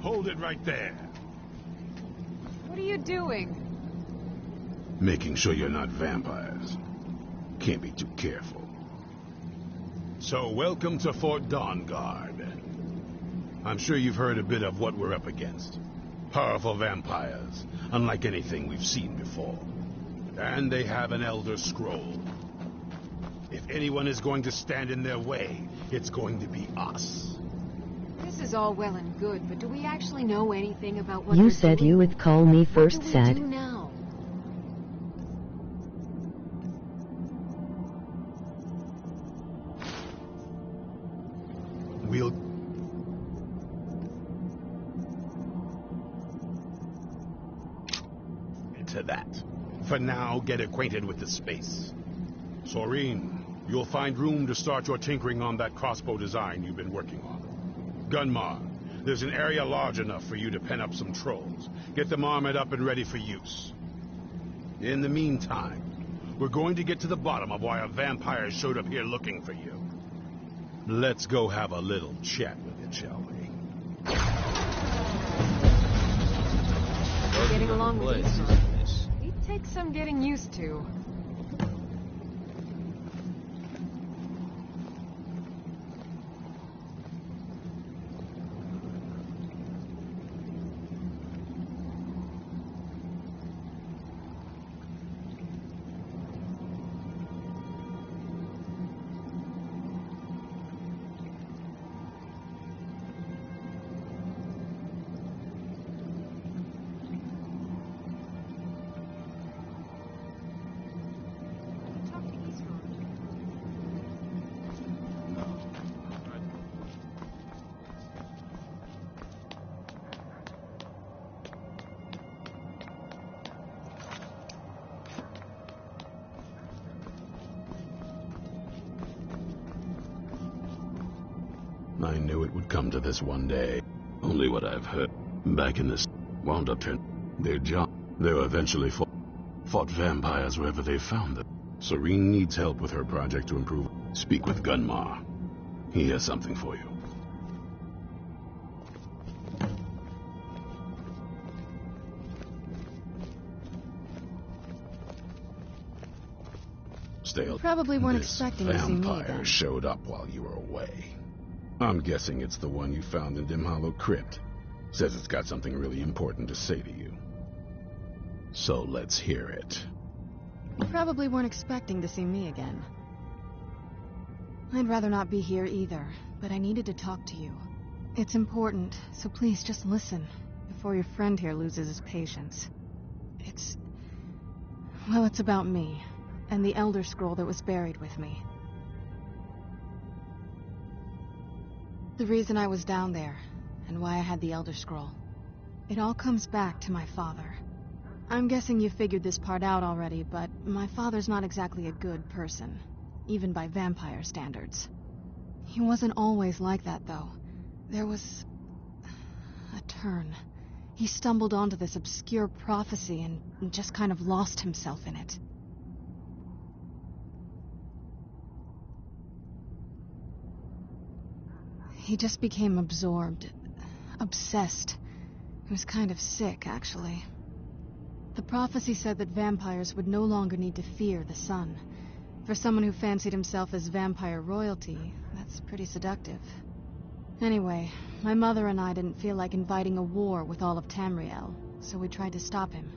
Hold it right there. What are you doing? Making sure you're not vampires. Can't be too careful. So, welcome to Fort Dawngaurd. I'm sure you've heard a bit of what we're up against. Powerful vampires, unlike anything we've seen before. And they have an Elder Scroll. If anyone is going to stand in their way, it's going to be us. This is all well and good, but do we actually know anything about what You said you would call me first, what do we said. do now? We'll... to that. For now, get acquainted with the space. Soreen, you'll find room to start your tinkering on that crossbow design you've been working on. Gunmar, there's an area large enough for you to pen up some trolls. Get them armored up and ready for use. In the meantime, we're going to get to the bottom of why a vampire showed up here looking for you. Let's go have a little chat with it, shall we? Getting along with this. It takes some getting used to. I knew it would come to this one day. Only what I've heard back in this wound up turn. Their job. They'll eventually fought vampires wherever they found them. Serene needs help with her project to improve. Speak with Gunmar. He has something for you. Stale. Probably weren't This expecting to see me vampire again. showed up while you were away. I'm guessing it's the one you found in Dim Hollow Crypt. Says it's got something really important to say to you. So let's hear it. You probably weren't expecting to see me again. I'd rather not be here either, but I needed to talk to you. It's important, so please just listen, before your friend here loses his patience. Well, it's about me, and the Elder Scroll that was buried with me. The reason I was down there, and why I had the Elder Scroll. It all comes back to my father. I'm guessing you figured this part out already, but my father's not exactly a good person, even by vampire standards. He wasn't always like that, though. There was a turn. He stumbled onto this obscure prophecy and just kind of lost himself in it. He just became absorbed, obsessed. He was kind of sick, actually. The prophecy said that vampires would no longer need to fear the sun. For someone who fancied himself as vampire royalty, that's pretty seductive. Anyway, my mother and I didn't feel like inviting a war with all of Tamriel, so we tried to stop him.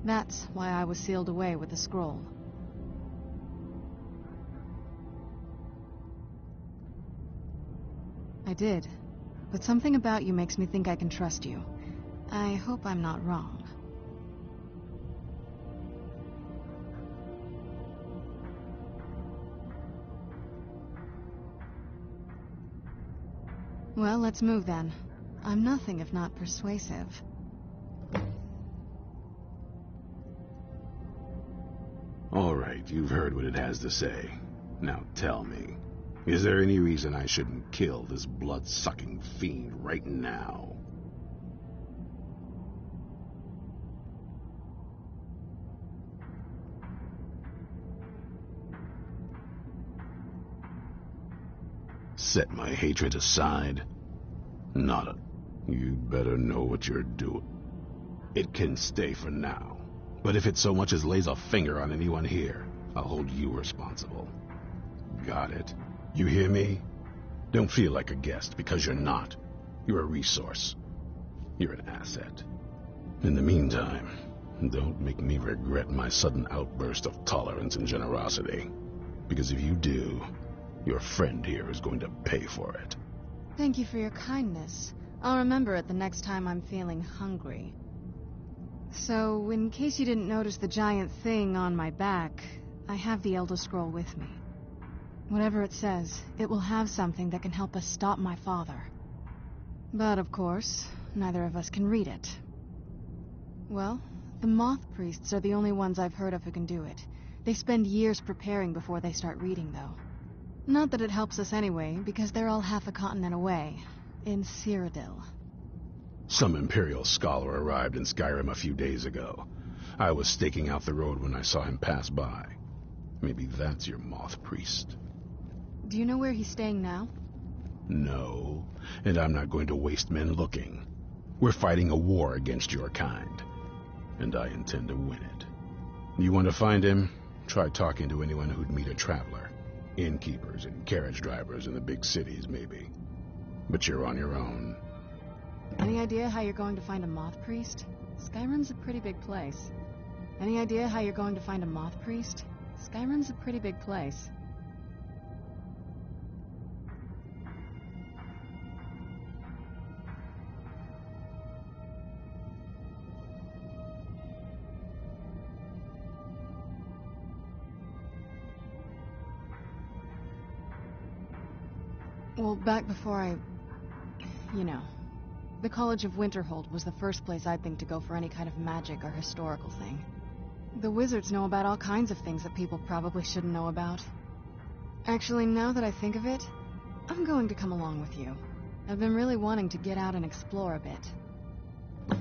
That's why I was sealed away with the scroll. I did, but something about you makes me think I can trust you. I hope I'm not wrong. Well, let's move then. I'm nothing if not persuasive. All right, you've heard what it has to say. Now tell me, is there any reason I shouldn't kill this blood-sucking fiend right now? Set my hatred aside? Not You'd better know what you're doing. It can stay for now, but if it so much as lays a finger on anyone here, I'll hold you responsible. Got it? You hear me? Don't feel like a guest, because you're not. You're a resource. You're an asset. In the meantime, don't make me regret my sudden outburst of tolerance and generosity. Because if you do, your friend here is going to pay for it. Thank you for your kindness. I'll remember it the next time I'm feeling hungry. So, in case you didn't notice the giant thing on my back, I have the Elder Scroll with me. Whatever it says, it will have something that can help us stop my father. But, of course, neither of us can read it. Well, the Moth Priests are the only ones I've heard of who can do it. They spend years preparing before they start reading, though. Not that it helps us anyway, because they're all half a continent away, in Cyrodiil. Some Imperial scholar arrived in Skyrim a few days ago. I was staking out the road when I saw him pass by. Maybe that's your Moth Priest. Do you know where he's staying now? No, and I'm not going to waste men looking. We're fighting a war against your kind, and I intend to win it. You want to find him? Try talking to anyone who'd meet a traveler. Innkeepers and carriage drivers in the big cities, maybe. But you're on your own. Any idea how you're going to find a Moth Priest? Skyrim's a pretty big place. Any idea how you're going to find a Moth Priest? Skyrim's a pretty big place. Well, back before the College of Winterhold was the first place I'd think to go for any kind of magic or historical thing. The wizards know about all kinds of things that people probably shouldn't know about. Actually, now that I think of it, I'm going to come along with you. I've been really wanting to get out and explore a bit.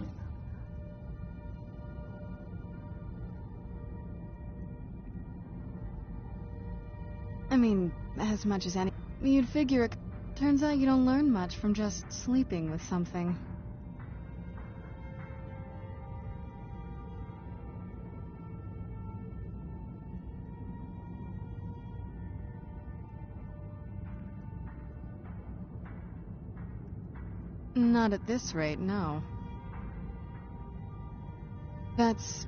I mean, as much as any... You'd figure it... Turns out you don't learn much from just sleeping with something. Not at this rate, no. That's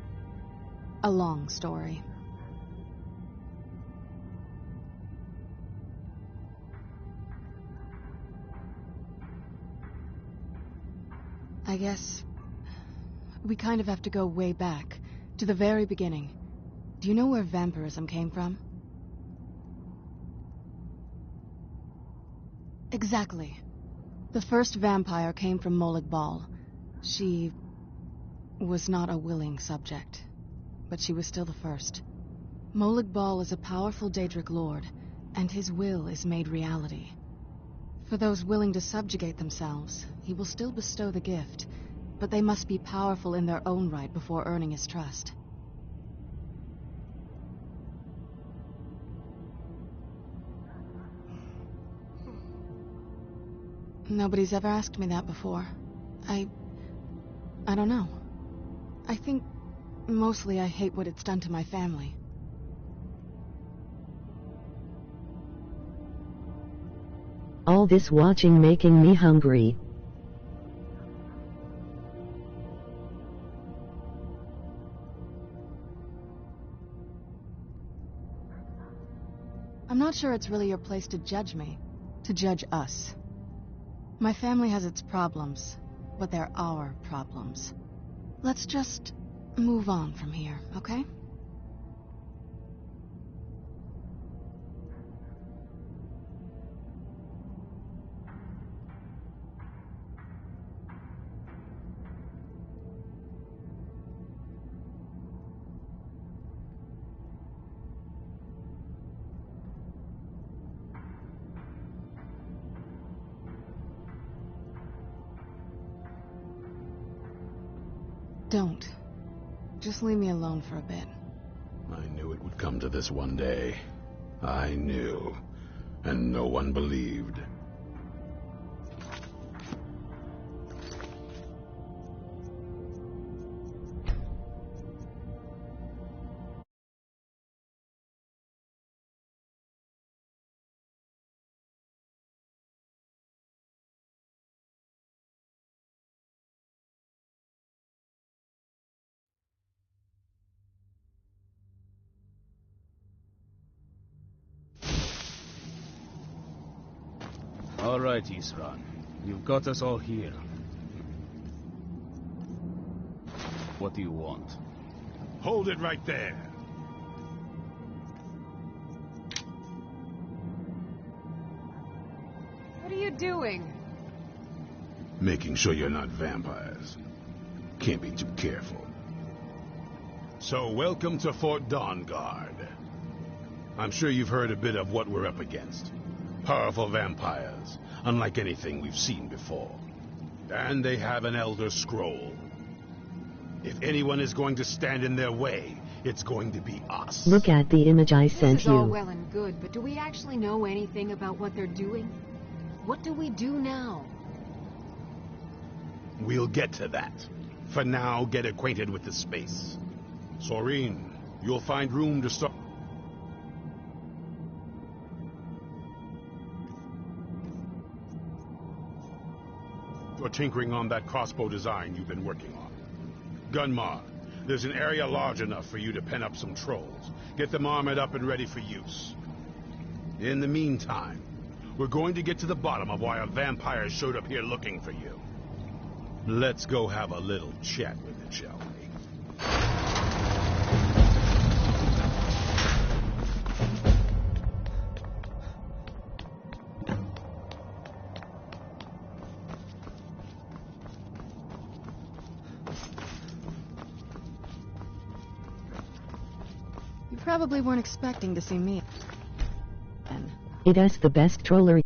a long story. I guess we kind of have to go way back, to the very beginning. Do you know where vampirism came from? Exactly. The first vampire came from Molag Bal. She was not a willing subject, but she was still the first. Molag Bal is a powerful Daedric lord, and his will is made reality. For those willing to subjugate themselves, he will still bestow the gift, but they must be powerful in their own right before earning his trust. Nobody's ever asked me that before. I don't know. I think mostly I hate what it's done to my family. All this watching making me hungry. I'm not sure it's really your place to judge me, to judge us. My family has its problems, but they're our problems. Let's just move on from here, okay? Don't. Just leave me alone for a bit. I knew it would come to this one day. I knew. And no one believed. All right, Isran. You've got us all here. What do you want? Hold it right there. What are you doing? Making sure you're not vampires. Can't be too careful. So, welcome to Fort Dawngaurd. I'm sure you've heard a bit of what we're up against. Powerful vampires, unlike anything we've seen before. And they have an Elder Scroll. If anyone is going to stand in their way, it's going to be us. Look at the image I This sent is all you. well and good, but do we actually know anything about what they're doing? What do we do now? We'll get to that. For now, get acquainted with the space. Soreen, you'll find room to start. You're tinkering on that crossbow design you've been working on. Gunmar, there's an area large enough for you to pen up some trolls. Get them armored up and ready for use. In the meantime, we're going to get to the bottom of why a vampire showed up here looking for you. Let's go have a little chat with it, shall we? You probably weren't expecting to see me. It is the best troller